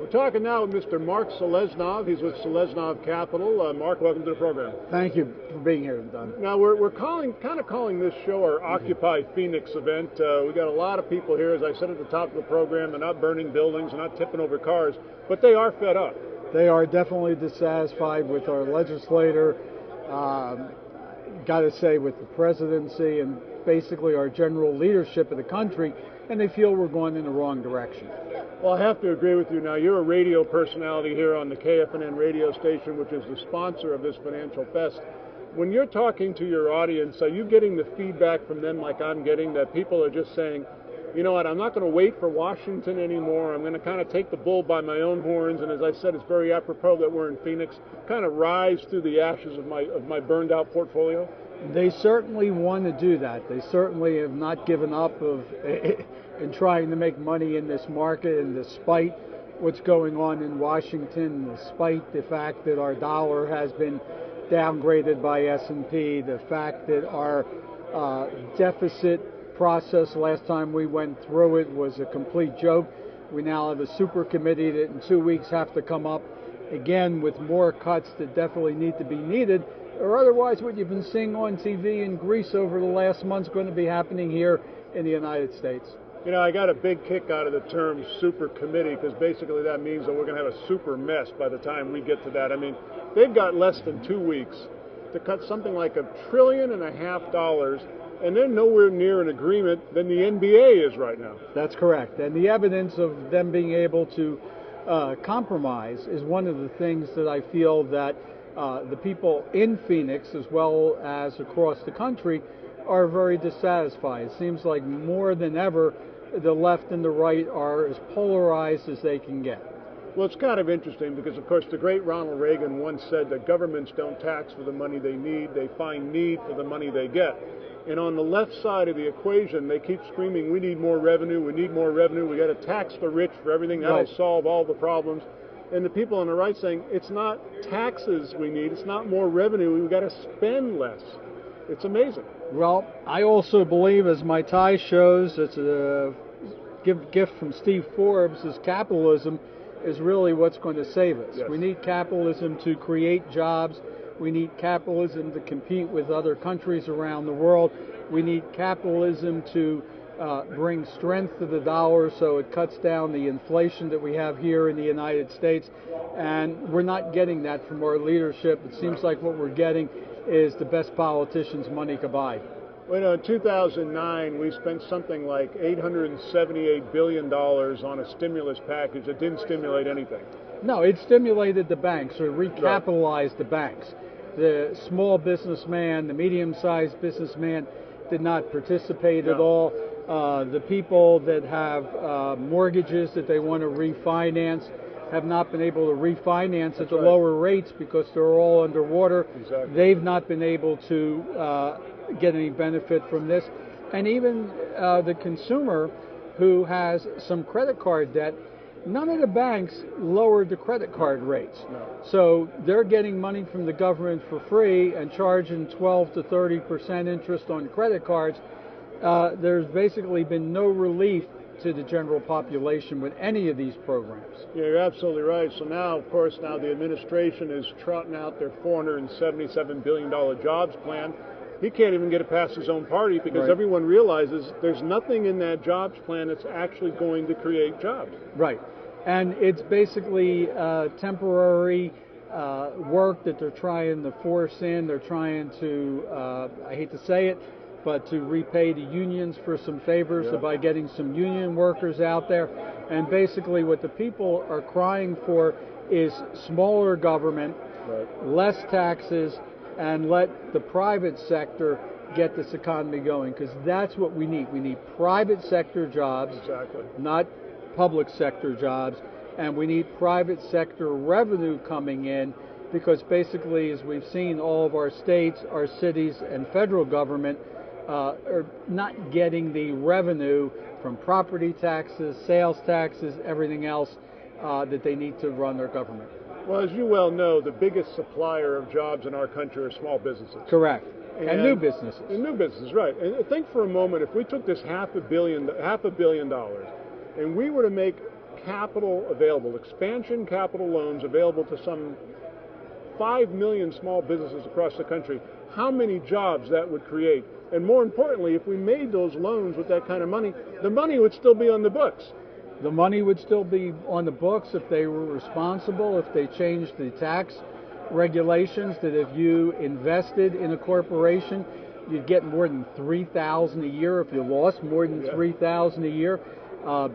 We're talking now with Mr. Mark Seleznov. He's with Seleznov Capital. Mark, welcome to the program. Thank you for being here, Don. Now, we're calling this show our Occupy Phoenix event. We got a lot of people here, as I said at the top of the program. They're not burning buildings, they're not tipping over cars, but they are fed up. They are definitely dissatisfied with our legislator, got to say with the presidency and basically our general leadership of the country, and they feel we're going in the wrong direction. Well, I have to agree with you. Now, you're a radio personality here on the KFNN radio station, which is the sponsor of this financial fest. When you're talking to your audience, are you getting the feedback from them like I'm getting, that people are just saying, you know what, I'm not going to wait for Washington anymore. I'm going to kind of take the bull by my own horns. And as I said, it's very apropos that we're in Phoenix, kind of rise through the ashes of my burned out portfolio? They certainly want to do that. They certainly have not given up in trying to make money in this market, and despite what's going on in Washington, despite the fact that our dollar has been downgraded by S&P, the fact that our deficit process last time we went through it was a complete joke. We now have a super committee that in 2 weeks have to come up again with more cuts that definitely need to be needed, or otherwise what you've been seeing on TV in Greece over the last month is going to be happening here in the United States. You know, I got a big kick out of the term super committee, because basically that means that we're going to have a super mess by the time we get to that. I mean, they've got less than 2 weeks to cut something like $1.5 trillion, and they're nowhere near an agreement than the NBA is right now. That's correct. And the evidence of them being able to compromise is one of the things that I feel that the people in Phoenix, as well as across the country, are very dissatisfied. It seems like more than ever, the left and the right are as polarized as they can get. Well, it's kind of interesting because, of course, the great Ronald Reagan once said that governments don't tax for the money they need, they find need for the money they get. And on the left side of the equation, they keep screaming, we need more revenue, we got to tax the rich for everything, that'll solve all the problems. And the people on the right saying, it's not taxes we need, it's not more revenue, we've got to spend less. It's amazing. Well, I also believe, as my tie shows, it's a gift from Steve Forbes, is capitalism is really what's going to save us. Yes. We need capitalism to create jobs. We need capitalism to compete with other countries around the world. We need capitalism to bring strength to the dollar so it cuts down the inflation that we have here in the United States. And we're not getting that from our leadership. It seems like what we're getting is the best politicians money could buy. Well, you know, in 2009, we spent something like $878 billion on a stimulus package that didn't stimulate anything. No, it stimulated the banks, or recapitalized the banks. The small businessman, the medium-sized businessman did not participate at all. The people that have mortgages that they want to refinance have not been able to refinance at the lower rates because they're all underwater. Exactly. They've not been able to get any benefit from this. And even the consumer who has some credit card debt, none of the banks lowered the credit card rates. No. So they're getting money from the government for free and charging 12 to 30% interest on credit cards. There's basically been no relief to the general population with any of these programs. Yeah, you're absolutely right. So now, of course, the administration is trotting out their $477 billion jobs plan. He can't even get it past his own party because everyone realizes there's nothing in that jobs plan that's actually going to create jobs. Right. And it's basically temporary work that they're trying to force in. They're trying to, I hate to say it, but to repay the unions for some favors by getting some union workers out there. And basically what the people are crying for is smaller government, less taxes, and let the private sector get this economy going, because that's what we need. We need private sector jobs, not public sector jobs, and we need private sector revenue coming in, because basically, as we've seen, all of our states, our cities, and federal government are not getting the revenue from property taxes, sales taxes, everything else that they need to run their government. Well, as you well know, the biggest supplier of jobs in our country are small businesses. Correct. And new businesses. And new businesses, right. And think for a moment, if we took this $500 million and we were to make capital available, expansion capital loans available to some 5 million small businesses across the country, how many jobs that would create. And more importantly, if we made those loans with that kind of money, the money would still be on the books. The money would still be on the books if they were responsible, if they changed the tax regulations, that if you invested in a corporation, you'd get more than $3,000 a year. If you lost more than $3,000 a year,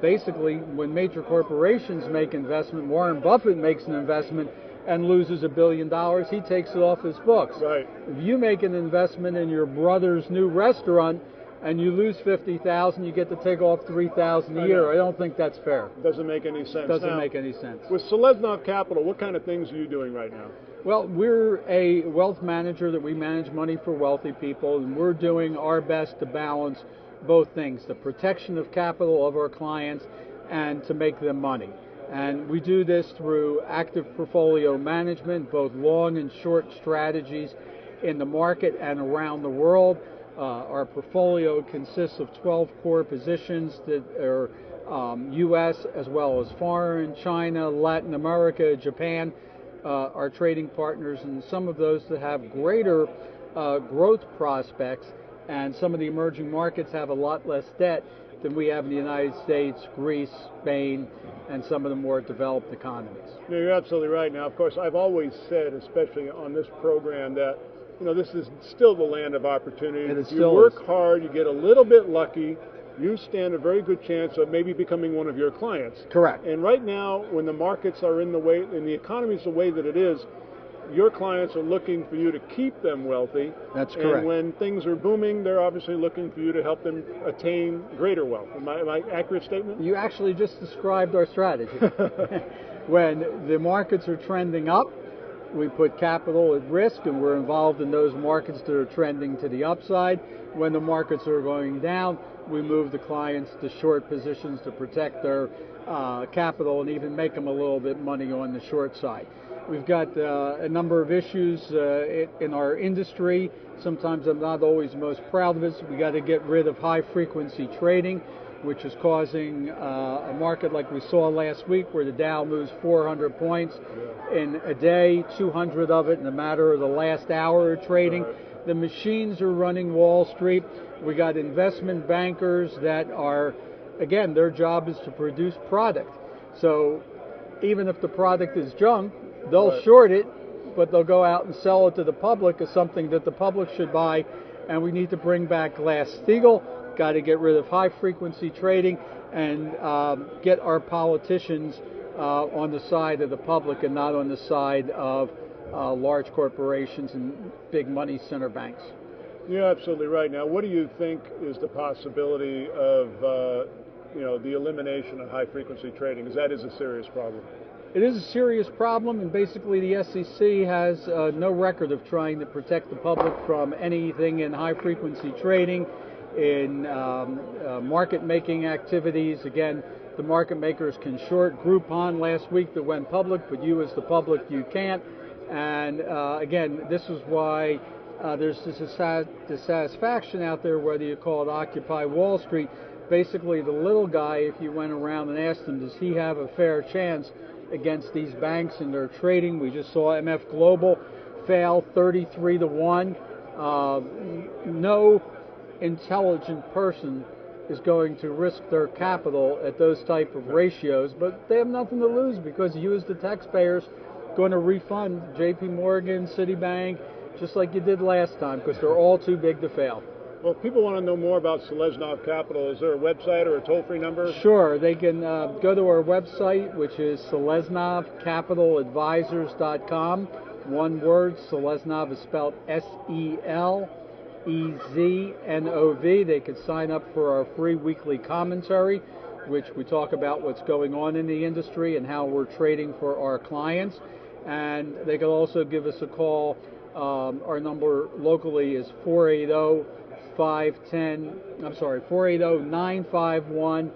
basically, when major corporations make investment, Warren Buffett makes an investment and loses $1 billion, he takes it off his books. Right. If you make an investment in your brother's new restaurant and you lose $50,000, you get to take off $3,000 a year. I don't think that's fair. Doesn't make any sense. Doesn't make any sense. With Seleznov Capital, what kind of things are you doing right now? Well, we're a wealth manager that we manage money for wealthy people, and we're doing our best to balance both things, the protection of capital of our clients and to make them money. And we do this through active portfolio management, both long and short strategies in the market and around the world. Our portfolio consists of 12 core positions that are U.S. as well as foreign, China, Latin America, Japan, our trading partners, and some of those that have greater growth prospects, and some of the emerging markets have a lot less debt than we have in the United States, Greece, Spain, and some of the more developed economies. No, you're absolutely right. Now, of course, I've always said, especially on this program, that this is still the land of opportunity. And if you work hard, you get a little bit lucky, you stand a very good chance of maybe becoming one of your clients. Correct. And right now, when the markets are in the way, and the economy is the way that it is, your clients are looking for you to keep them wealthy. That's correct. And when things are booming, they're obviously looking for you to help them attain greater wealth. Am I accurate statement? You actually just described our strategy. When the markets are trending up, we put capital at risk, and we're involved in those markets that are trending to the upside. When the markets are going down, we move the clients to short positions to protect their capital and even make them a little bit money on the short side. We've got a number of issues in our industry. Sometimes I'm not always most proud of it. We got to get rid of high frequency trading, which is causing a market like we saw last week, where the Dow moves 400 points in a day, 200 of it in a matter of the last hour of trading. The machines are running Wall Street. We got investment bankers that are, again, their job is to produce product. So even if the product is junk, they'll short it, but they'll go out and sell it to the public as something that the public should buy. And we need to bring back Glass-Steagall. Got to get rid of high frequency trading and get our politicians on the side of the public and not on the side of large corporations and big money center banks. You're absolutely right. Now, what do you think is the possibility of the elimination of high frequency trading? Because that is a serious problem. It is a serious problem, and basically the SEC has no record of trying to protect the public from anything in high frequency trading, in market making activities. Again, the market makers can short Groupon last week that went public, but you as the public, you can't. And again, this is why there's this dissatisfaction out there, whether you call it Occupy Wall Street. Basically, the little guy, if you went around and asked him, does he have a fair chance against these banks and their trading? We just saw MF Global fail 33-1. No intelligent person is going to risk their capital at those type of ratios, but they have nothing to lose, because you as the taxpayers going to refund JP Morgan, Citibank, just like you did last time, because they're all too big to fail. Well, if people want to know more about Seleznov Capital, is there a website or a toll-free number? Sure. They can go to our website, which is SeleznovCapitalAdvisors.com. One word. Seleznov is spelled SELEZNOV. They could sign up for our free weekly commentary, which we talk about what's going on in the industry and how we're trading for our clients. And they can also give us a call. Our number locally is 480-951-4510.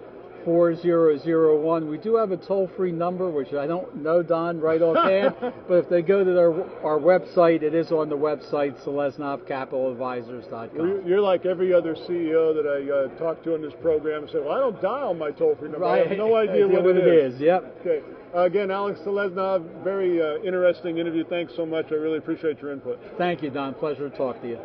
4001. We do have a toll-free number, which I don't know, Don, right offhand, but if they go to our website, it is on the website, SeleznovCapitalAdvisors.com. Well, you're like every other CEO that I talk to in this program and say, well, I don't dial my toll-free number. Right. I have no idea what it is. Yep. Okay. Again, Alex Seleznov, very interesting interview. Thanks so much. I really appreciate your input. Thank you, Don. Pleasure to talk to you.